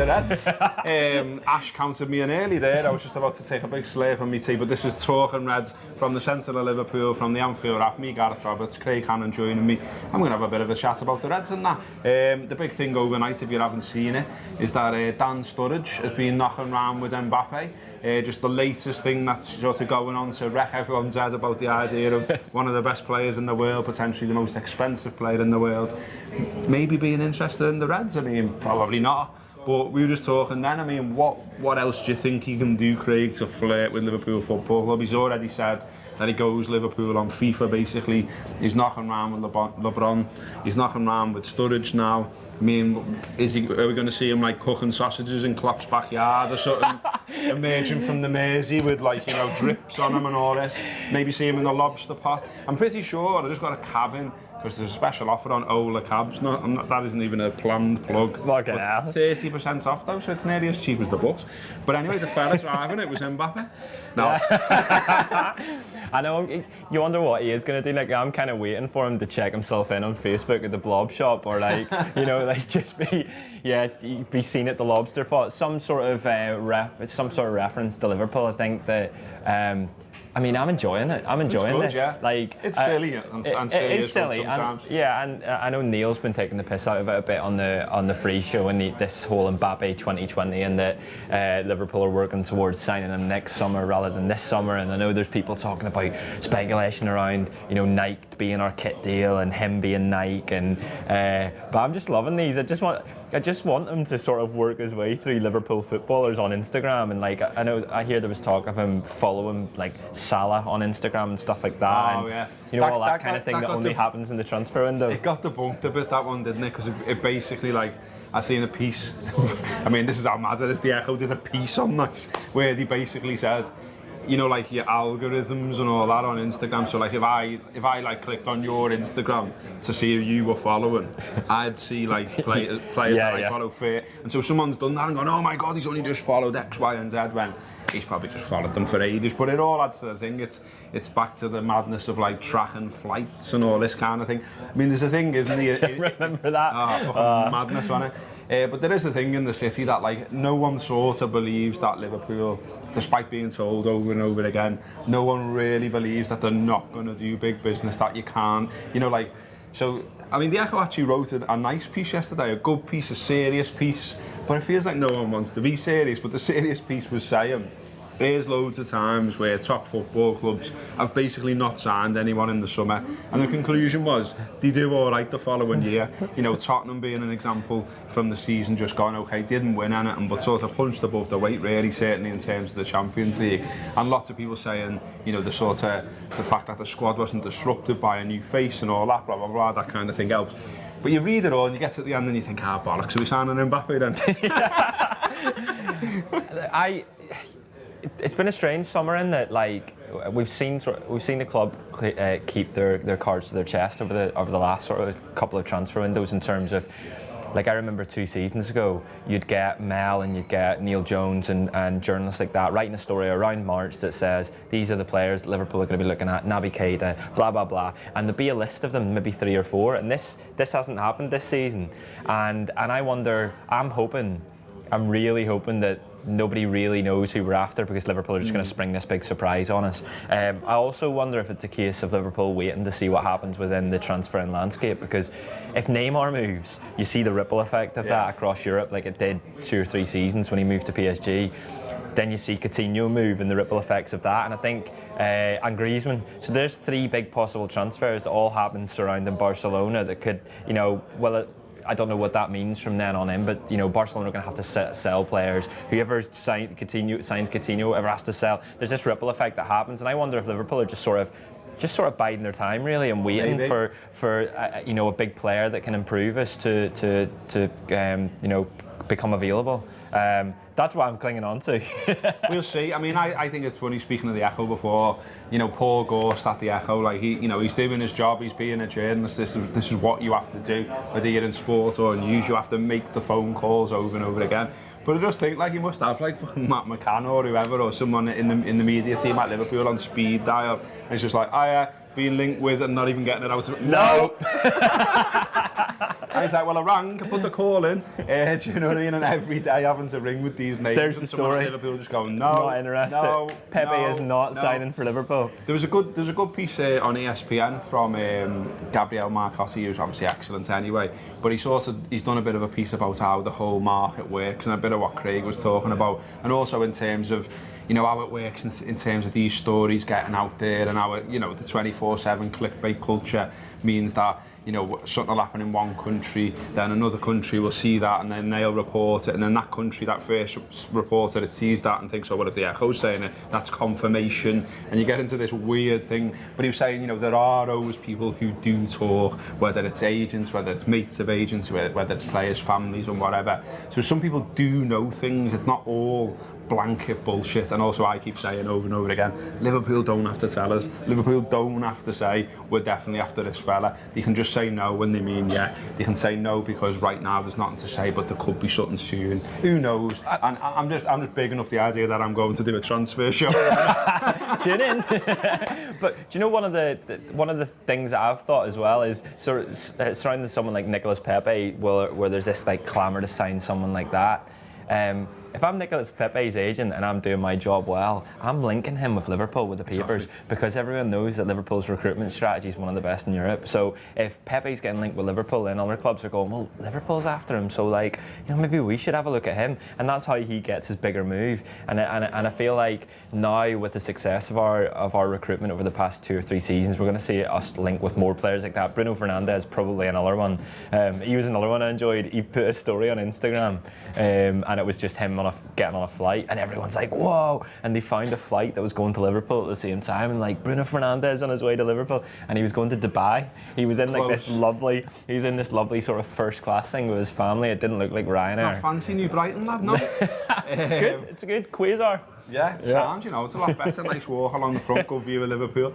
Reds. Ash counted me in early there. I was just about to take a big slurp from me tea, but this is Talking Reds from the centre of Liverpool, from the Anfield app. Me, Gareth Roberts, Craig Hannon joining me. I'm going to have a bit of a chat about the Reds and that. The big thing overnight, if you haven't seen it, is that Dan Sturridge has been knocking around with Mbappe. Just the latest thing that's sort of going on to wreck everyone's head about the idea of one of the best players in the world, potentially the most expensive player in the world, maybe being interested in the Reds. I mean, probably not. But we were just talking then, I mean, what else do you think he can do, Craig, to flirt with Liverpool Football Club? He's already said that he goes Liverpool on FIFA, basically. He's knocking around with LeBron. He's knocking around with Sturridge now. I mean, are we going to see him like cooking sausages in Klopp's backyard or something? Emerging from the Mersey with drips on him and all this. Maybe see him in the lobster pot. I'm pretty sure I just got a cabin because there's a special offer on Ola cabs. That isn't even a planned plug. Look at that. 30% off though, so it's nearly as cheap as the bus. But anyway, the fella driving it was Mbappe. No. I know, you wonder what he is going to do. Like, I'm kind of waiting for him to check himself in on Facebook at the Blob Shop, or just be seen at the lobster pot. Some sort of reference to Liverpool. I think that. I'm enjoying it. I'm enjoying this. Yeah. Like, it's silly and serious sometimes. And I know Neil's been taking the piss out of it a bit on the free show and this whole Mbappe 2020, and that Liverpool are working towards signing him next summer rather than this summer. And I know there's people talking about speculation around Nike being our kit deal and him being Nike, and but I'm just loving these. I just want him to sort of work his way through Liverpool footballers on Instagram, and like I hear there was talk of him following like Salah on Instagram and stuff like that. Oh, yeah. All that kind of thing that only happens in the transfer window. It got debunked a bit, that one, didn't it? Because it basically, like, I seen a piece. I mean, this is how mad it is. The Echo did a piece on this where they basically said, like your algorithms and all that on Instagram. So like if I like clicked on your Instagram to see who you were following, I'd see like players that I follow fair. And so someone's done that and gone, oh my God, he's only just followed X, Y, and Z. When he's probably just followed them for ages. But it all adds to the thing. It's back to the madness of like tracking flights and all this kind of thing. I mean, there's a thing, isn't there? Remember that? Fucking madness, wasn't it? But there is a thing in the city that like no one sort of believes that Liverpool, despite being told over and over again, no one really believes that they're not going to do big business, that you can't, so I mean the Echo actually wrote a nice piece yesterday, a good piece, a serious piece, but it feels like no one wants to be serious. But the serious piece was saying, there's loads of times where top football clubs have basically not signed anyone in the summer, and the conclusion was they do all right the following year. Tottenham being an example from the season just gone, okay, didn't win anything, but sort of punched above the weight really, certainly in terms of the Champions League. And lots of people saying, the fact that the squad wasn't disrupted by a new face and all that, blah, blah, blah, that kind of thing helps. But you read it all and you get to the end and you think, bollocks, are we signing Mbappe then? It's been a strange summer in that, like, we've seen the club keep their cards to their chest over the last sort of couple of transfer windows, in terms of, like, I remember 2 seasons ago, you'd get Mel and you'd get Neil Jones and journalists like that writing a story around March that says these are the players that Liverpool are going to be looking at, Naby Keita, blah blah blah, and there'd be a list of them, maybe 3 or 4, and this hasn't happened this season, and I wonder, I'm really hoping that nobody really knows who we're after, because Liverpool are just going to spring this big surprise on us. I also wonder if it's a case of Liverpool waiting to see what happens within the transferring landscape, because if Neymar moves, you see the ripple effect of that across Europe, like it did 2 or 3 seasons when he moved to PSG. Then you see Coutinho move and the ripple effects of that, and I think and Griezmann. So there's 3 big possible transfers that all happen surrounding Barcelona that could, I don't know what that means from then on in, but Barcelona are going to have to sell players. Whoever signs Coutinho, whoever has to sell. There's this ripple effect that happens, and I wonder if Liverpool are just sort of biding their time really, and waiting for a big player that can improve us to become available. That's what I'm clinging on to. We'll see. I mean, I think it's funny, speaking of the Echo before, Paul Gorst at the Echo, like he's doing his job, he's being a journalist. This is what you have to do, whether you're in sport or news, you have to make the phone calls over and over again. But I just think like he must have like fucking Matt McCann or whoever, or someone in the media team at Liverpool on speed dial, and it's just like, being linked with and not even getting it out. No. And he's like, well, I rang, I put the call in. Do you know what I mean? And every day having to ring with these names. There's the and someone story. at Liverpool just going, no, Not interested. no, Pepe no, is not no. signing for Liverpool. There's a good piece on ESPN from Gabriel Marcotti, who's obviously excellent anyway. But he's done a bit of a piece about how the whole market works and a bit of what Craig was talking about, and also in terms of how it works in terms of these stories getting out there, and how the 24/7 clickbait culture means that something will happen in one country, then another country will see that and then they'll report it, and then that country that first reported it sees that and thinks, oh, well, if the Echo's saying it, that's confirmation, and you get into this weird thing. But he was saying, there are always people who do talk, whether it's agents, whether it's mates of agents, whether it's players, families and whatever. So some people do know things, it's not all blanket bullshit. And also I keep saying over and over again, Liverpool don't have to tell us, Liverpool don't have to say we're definitely after this fella. They can just say no when they mean yeah. They can say no because right now there's nothing to say, but there could be something soon, who knows. And I'm just bigging up the idea that I'm going to do a transfer show. Tune in. But do you know one of the things that I've thought as well is surrounding someone like Nicolas Pepe, where there's this like clamour to sign someone like that. If I'm Nicolas Pepe's agent and I'm doing my job well, I'm linking him with Liverpool, with the papers, because everyone knows that Liverpool's recruitment strategy is one of the best in Europe. So if Pepe's getting linked with Liverpool, then other clubs are going, well, Liverpool's after him, so maybe we should have a look at him. And that's how he gets his bigger move. And I feel like now with the success of our recruitment over the past 2 or 3 seasons, we're going to see us linked with more players like that. Bruno Fernandes probably another one. He was another one I enjoyed. He put a story on Instagram, and it was just him getting on a flight, and everyone's like, whoa, and they found a flight that was going to Liverpool at the same time, and like Bruno Fernandes on his way to Liverpool, and he was going to Dubai. He was in this lovely sort of first class thing with his family. It didn't look like Ryanair. Not fancy New Brighton, lad, no. It's a good Quasar. Yeah, it sounds, it's a lot better. Nice walk along the front, good view of Liverpool.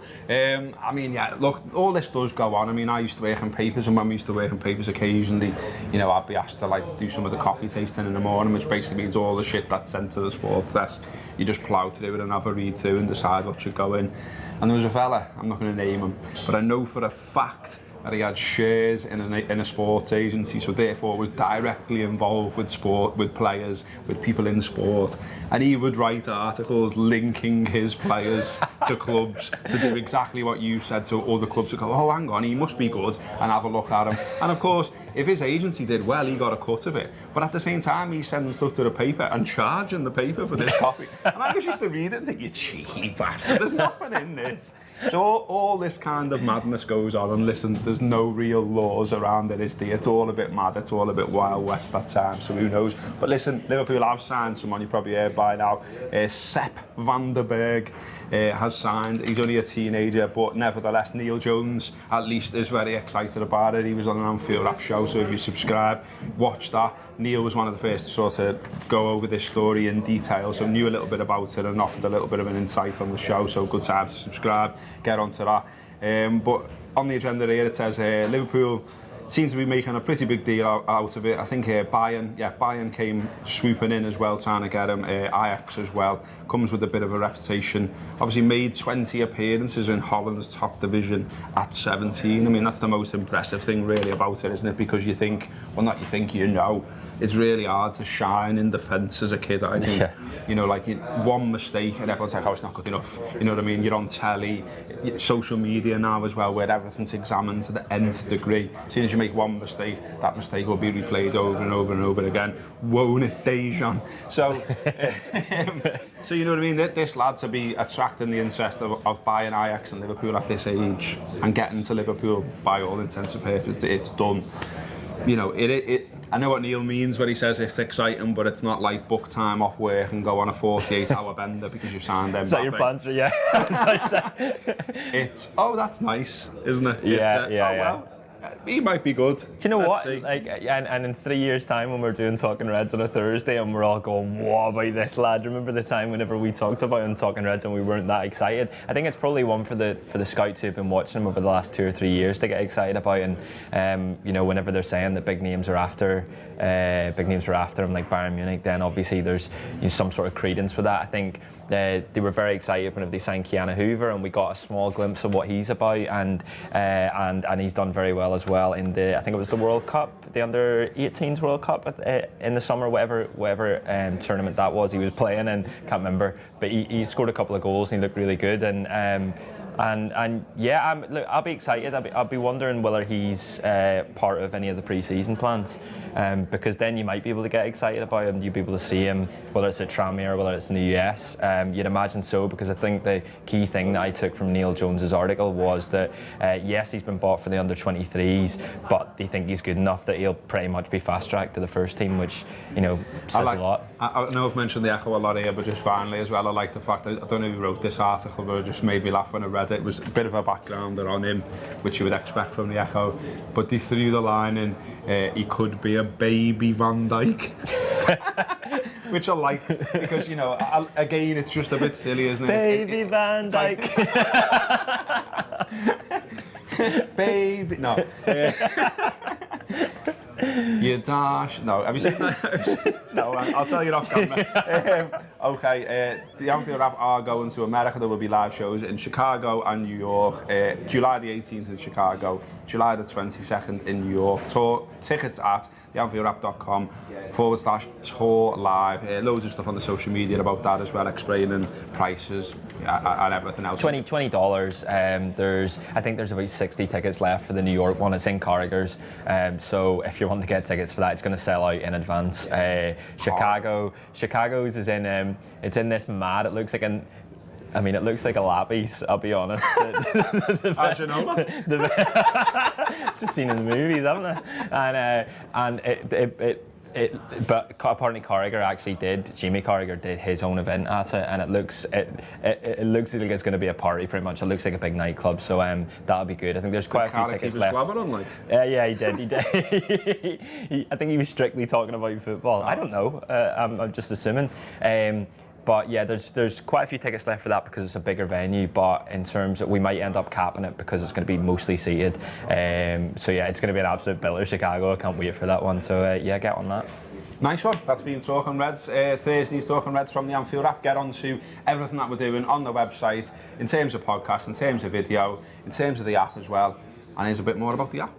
Look, all this does go on. I used to work in papers, and when we used to work in papers occasionally, I'd be asked to do some of the copy tasting in the morning, which basically means all the shit that's sent to the sports desk, you just plough through it and have a read through and decide what should go in. And there was a fella, I'm not going to name him, but I know for a fact that he had shares in a sports agency, so therefore was directly involved with sport, with players, with people in sport, and he would write articles linking his players to clubs to do exactly what you said, so other clubs would go, oh, hang on, he must be good, and have a look at him. And of course, if his agency did well, he got a cut of it. But at the same time, he's sending stuff to the paper and charging the paper for this copy. And I just used to read it and think, you cheeky bastard, there's nothing in this. So all this kind of madness goes on, and listen, there's no real laws around it, is there? It's all a bit mad, it's all a bit Wild West that time, so who knows. But listen, Liverpool have signed someone you probably heard by now. Sepp van der Berg has signed. He's only a teenager, but nevertheless, Neil Jones at least is very excited about it. He was on an Anfield app show, so if you subscribe, watch that. Neil was one of the first to sort of go over this story in detail, so knew a little bit about it and offered a little bit of an insight on the show, so good time to subscribe, get onto that. But on the agenda here it says Liverpool seems to be making a pretty big deal out of it. I think Bayern came swooping in as well, trying to get him. Ajax as well, comes with a bit of a reputation. Obviously made 20 appearances in Holland's top division at 17. That's the most impressive thing really about it, isn't it? Because you think, well, not you think, it's really hard to shine in defence as a kid, I think. Yeah. One mistake and everyone's like, oh, it's not good enough. You know what I mean? You're on telly, social media now as well, where everything's examined to the nth degree. As soon as you make one mistake, that mistake will be replayed over and over and over again. Won't it, Dejan? So, so you know what I mean? This lad to be attracting the interest of Bayern, Ajax and Liverpool at this age and getting to Liverpool by all intents and purposes, it's done. I know what Neil means when he says it's exciting, but it's not like book time off work and go on a 48-hour bender because you've signed them. Is that your pants? Yeah. It's, oh, that's nice, isn't it? Yeah, well, he might be good. Do you know what? And in 3 years' time, when we're doing Talking Reds on a Thursday, and we're all going, "What about this lad?" Remember the time whenever we talked about him Talking Reds and we weren't that excited? I think it's probably one for the scouts who've been watching him over the last 2 or 3 years to get excited about. And whenever they're saying that big names are after him, like Bayern Munich, then obviously there's some sort of credence for that. I think they were very excited whenever they signed Keanu Hoover, and we got a small glimpse of what he's about, and he's done very well as well in I think it was the World Cup, the under-18s World Cup in the summer, whatever tournament that was he was playing in, can't remember, but he scored a couple of goals and he looked really good, and yeah, look, I'll be excited. I'll be wondering whether he's part of any of the pre-season plans, because then you might be able to get excited about him. You'll be able to see him, whether it's at Tranmere or whether it's in the US. You'd imagine so, because I think the key thing that I took from Neil Jones's article was that yes, he's been bought for the under-23s, but they think he's good enough that he'll pretty much be fast-tracked to the first team, which says a lot. I know I've mentioned the Echo a lot here, but just finally as well, I like the fact that I don't know who wrote this article, but it just made me laugh when I read it. It was a bit of a backgrounder on him, which you would expect from the Echo, but they threw the line in, he could be a baby Van Dijk. Which I liked, because again, it's just a bit silly, isn't it? Baby Van Dijk. Baby, no. You dash. No, have you seen that? No, I'll tell you off camera. Okay, the Anfield Rap are going to America. There will be live shows in Chicago and New York. July the 18th in Chicago, July the 22nd in New York. Tour tickets at theanfieldrap.com/tour live. Loads of stuff on the social media about that as well, explaining prices and everything else. $20. I think there's about 60 tickets left for the New York one. It's in Carragher's. So if you want to get tickets for that, it's going to sell out in advance. Chicago's is in. It's in this mad. It looks like it looks like a Lappies, I'll be honest. How'd you know that? Just seen in the movies, haven't I? But apparently Jimmy Carragher did his own event at it, and it looks like it's going to be a party pretty much. It looks like a big nightclub, so that'll be good. I think there's quite a few tickets left. Yeah, he did. I think he was strictly talking about football. I don't know. I'm just assuming. But yeah, there's quite a few tickets left for that because it's a bigger venue. But in terms of, we might end up capping it because it's going to be mostly seated. So yeah, it's going to be an absolute biller, Chicago. I can't wait for that one. So yeah, get on that. Nice one. That's been Talking Reds. Thursday's Talking Reds from the Anfield app. Get on to everything that we're doing on the website in terms of podcast, in terms of video, in terms of the app as well. And here's a bit more about the app.